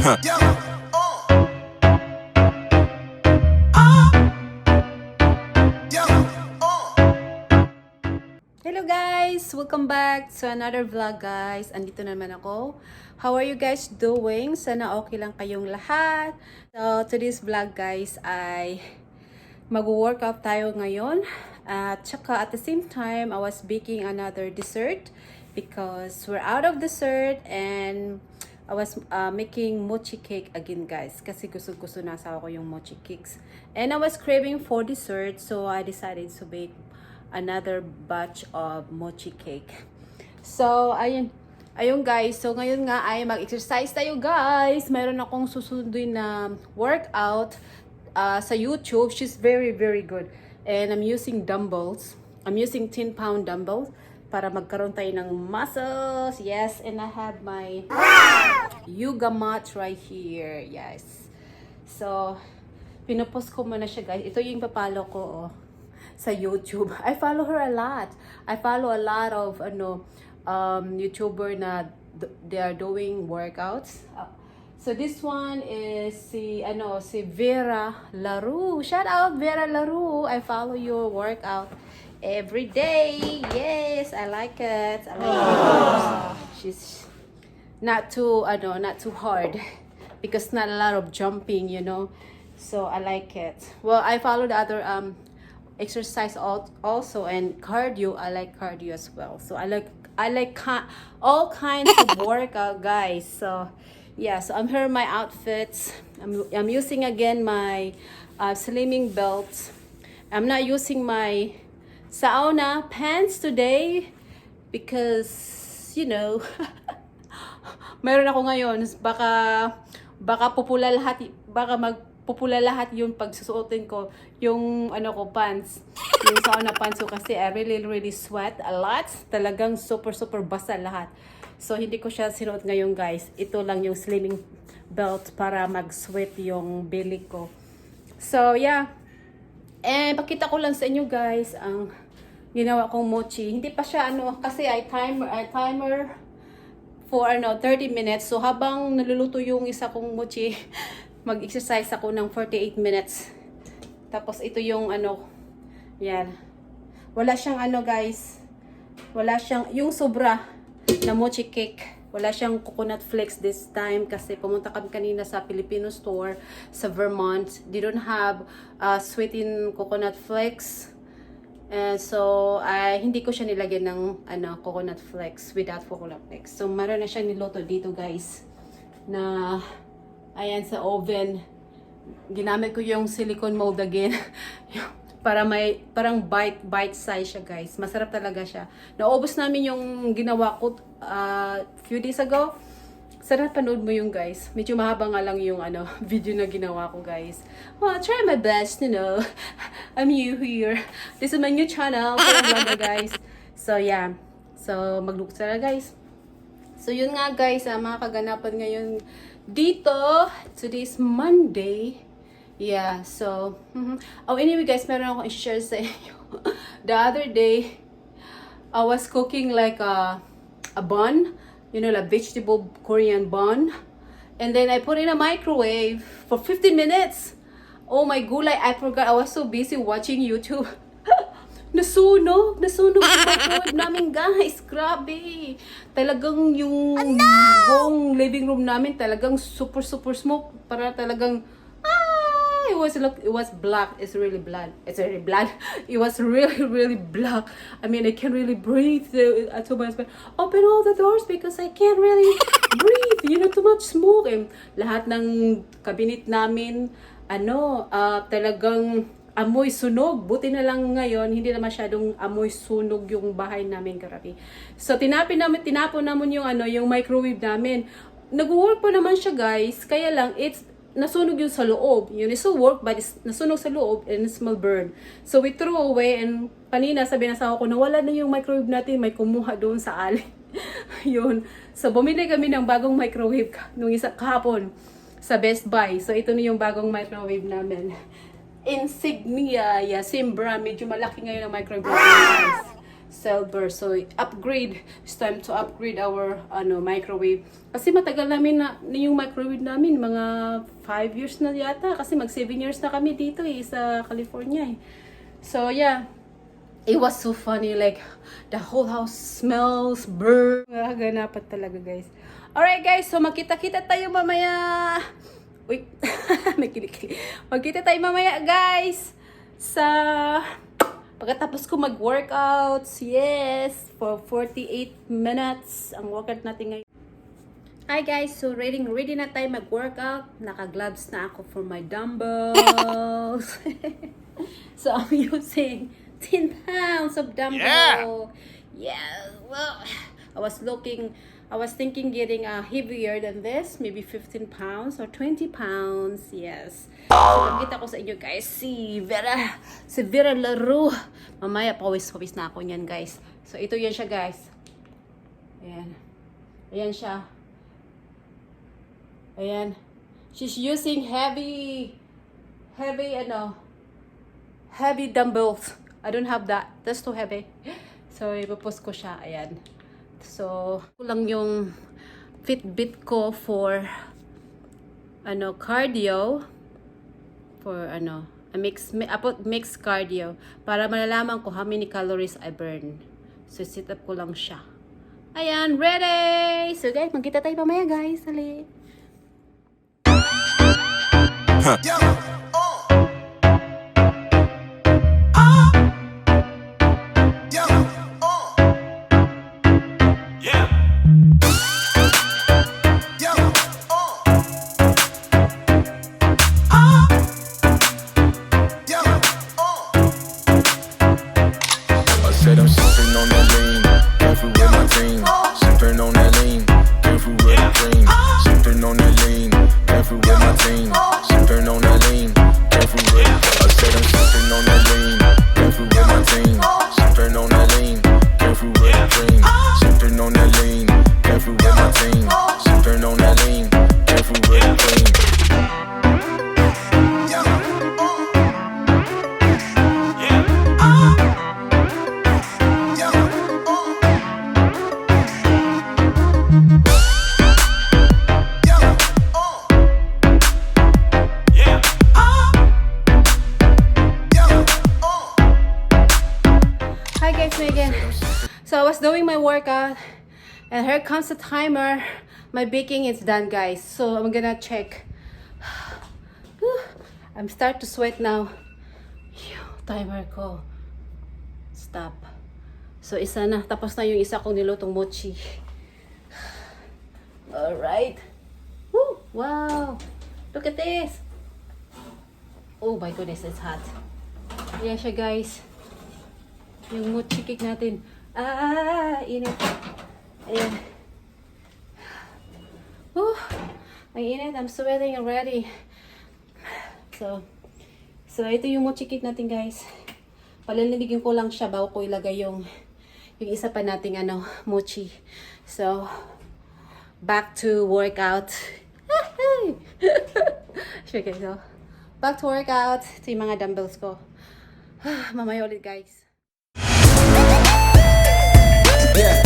Yo, yo, Hello guys! Welcome back to another vlog guys. Andito naman ako. How are you guys doing? Sana okay lang kayong lahat. So today's vlog guys ay mag-workout tayo ngayon. At saka at the same time I was baking another dessert because we're out of dessert and I was making mochi cake again guys kasi gusto na sa ako yung mochi cakes. And I was craving for dessert so I decided to bake another batch of mochi cake. So, ayun guys. So, ngayon nga ay mag-exercise tayo guys. Mayroon akong susunduin na workout sa YouTube. She's very, very good. And I'm using dumbbells. I'm using 10-pound dumbbells para magkaroon tayo ng muscles. Yes, and I have my yoga mat right here. Yes. So, pinupost ko muna siya guys. Ito yung papalo ko oh, sa YouTube. I follow her a lot. I follow a lot of YouTuber na they are doing workouts. So this one is si Vera Laro. Shout out Vera Laro. I follow your workout every day. Yes, I like it. I like it. She's not too hard because not a lot of jumping, you know. So I like it. Well, I follow the other exercise also, and cardio. I like cardio as well. So I like all kinds of workout guys. So yeah, so I'm here my outfits. I'm using again my slimming belt. I'm not using my sauna pants today because you know mayroon ako ngayon, baka pupula lahat, baka magpupula lahat yung pagsusuotin ko, yung pants, yung sauna pants ko kasi I really sweat a lot. Talagang super basa lahat. So hindi ko siya sinuot ngayon guys. Ito lang yung slimming belt para mag-sweat yung belly ko. So yeah. And pakita ko lang sa inyo guys ang ginawa kong mochi. Hindi pa siya kasi I timer for 30 minutes. So habang naluluto yung isa kong mochi, mag-exercise ako ng 48 minutes. Tapos ito yung yan. Wala siyang guys. Wala siyang yung sobra na mochi cake. Wala siyang coconut flakes this time kasi pumunta kami kanina sa Filipino store sa Vermont. They don't have sweetened coconut flakes. And so, hindi ko siya nilagyan ng coconut flakes without coconut flakes. So, meron na siya niloto dito guys na ayan sa oven. Ginamit ko yung silicone mold again para may parang bite size siya guys. Masarap talaga siya. Naubos namin yung ginawa ko few days ago. Sana panood mo yung guys. Medyo mahaba nga lang yung video na ginawa ko guys. Well, try my best, you know. I'm new here. This is my new channel. Vlogger guys. So yeah. So mag-look sana guys. So yun nga guys, mga kaganapan ngayon dito. Today's Monday. Yeah, so oh anyway guys, meron akong i-share sa inyo. The other day, I was cooking like a bun, you know, like vegetable Korean bun. And then I put in a microwave for 15 minutes. Oh my gulay, I forgot. I was so busy watching YouTube. Nasunog yung microwave namin guys. Grabe. Talagang yung buong living room namin talagang super smoke. Para talagang it was black. It's really black. It was really black. I mean, I can't really breathe. I told my husband, open all the doors because I can't really breathe. You know, too much smoke. And lahat ng cabinet namin, talagang amoy sunog. Buti na lang ngayon, hindi na masyadong amoy sunog yung bahay namin, grabe. So, tinapon namin yung microwave namin. Nag-work pa naman siya, guys. Kaya lang, nasunog yun sa loob. Yun is still work, but nasunog sa loob and small burn. So, we threw away and kanina sabi na sa ako, nawala na yung microwave natin, may kumuha doon sa alley. Yun. So, bumili kami ng bagong microwave nung kahapon sa Best Buy. So, ito na yung bagong microwave namin. Insignia, yeah, same brand. Medyo malaki ngayon ang microwave natin, guys. silver. So upgrade, it's time to upgrade our microwave. Kasi matagal namin na yung microwave namin, mga 5 years na yata, kasi mag 7 years na kami dito sa California So yeah, it was so funny, like the whole house smells burn. Ganapan talaga guys. Alright guys, so magkita-kita tayo mamaya. Uy, may kilikili. Magkita tayo mamaya guys sa pagkatapos ko mag-workouts. Yes, for 48 minutes ang workout natin ngayon. Hi guys, so ready na tayo mag-workout. Naka-gloves na ako for my dumbbells. So I'm using 10 pounds of dumbbell. Yeah, well, I was thinking getting heavier than this, maybe 15 pounds or 20 pounds. Yes. So, nakita ko sa inyo guys, si Vera Laro. Mamaya pawis na ako niyan guys. So, ito yan siya guys. Ayan. Ayan siya. Ayan. She's using heavy dumbbells. I don't have that. That's too heavy. So, ipopost ko siya. Ayan. So, kulang yung Fitbit ko for cardio. For mix cardio. Para malalaman ko how many calories I burn. So, sit up ko lang siya. Ayan, ready! So, guys, magkita tayo mamaya, guys. Hali. Yo. Said I'm sipping on that lean, careful with my team. Sipping on that lean, careful with the cream. Sipping on that lean, careful with my team. Sipping on that lean, careful with. I said I'm sipping on that lean, careful with my team. Sipping on that lean, careful with the cream. Sipping on that lean, careful with my team. Sipping on that lean, careful with the cream. So I was doing my workout and here comes the timer. My baking is done guys. So I'm gonna check. I'm start to sweat now. Timer ko. Stop. So isa na. Tapos na yung isa kong nilutong mochi. Alright. Woo! Wow! Look at this! Oh my goodness, it's hot. Ayan siya guys. Yung mochi cake natin. Init. Ayan. Ang init. I'm sweating already. So ito yung mochi cake natin guys. Palalamigin ko lang siya bago ko ilagay yung isa pa nating mochi. So, back to workout. Sure guys, so, back to workout. Ito yung mga dumbbells ko. Mamaya ulit guys. Yeah.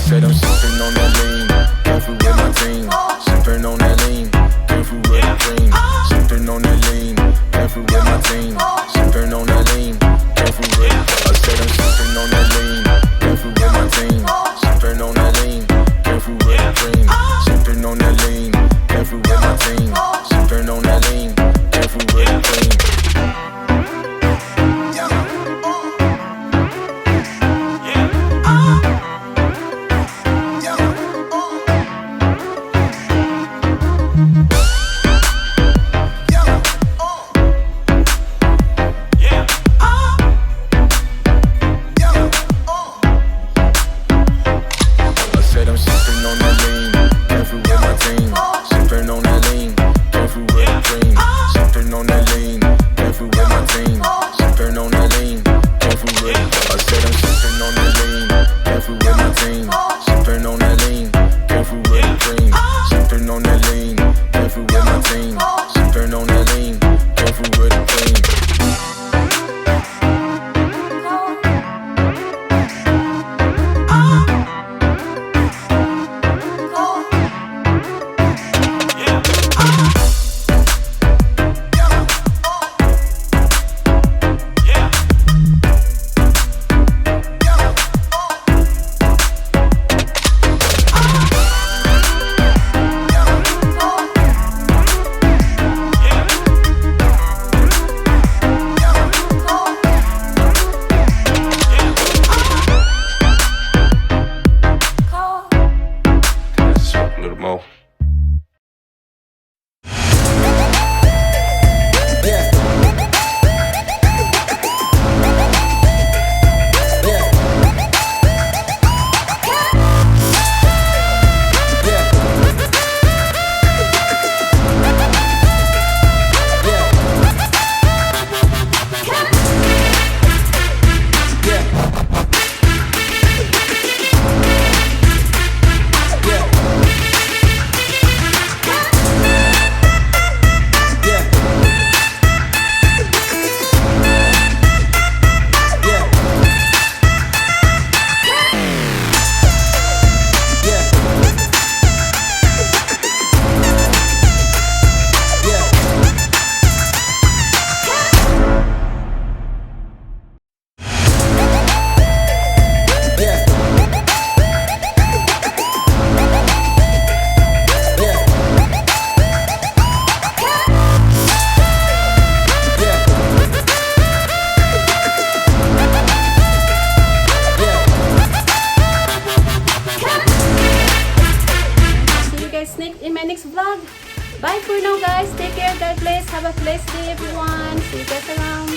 Said I'm sipping on that lean, careful with my team. Sipping God bless. Have a blessed day, everyone. See you guys around.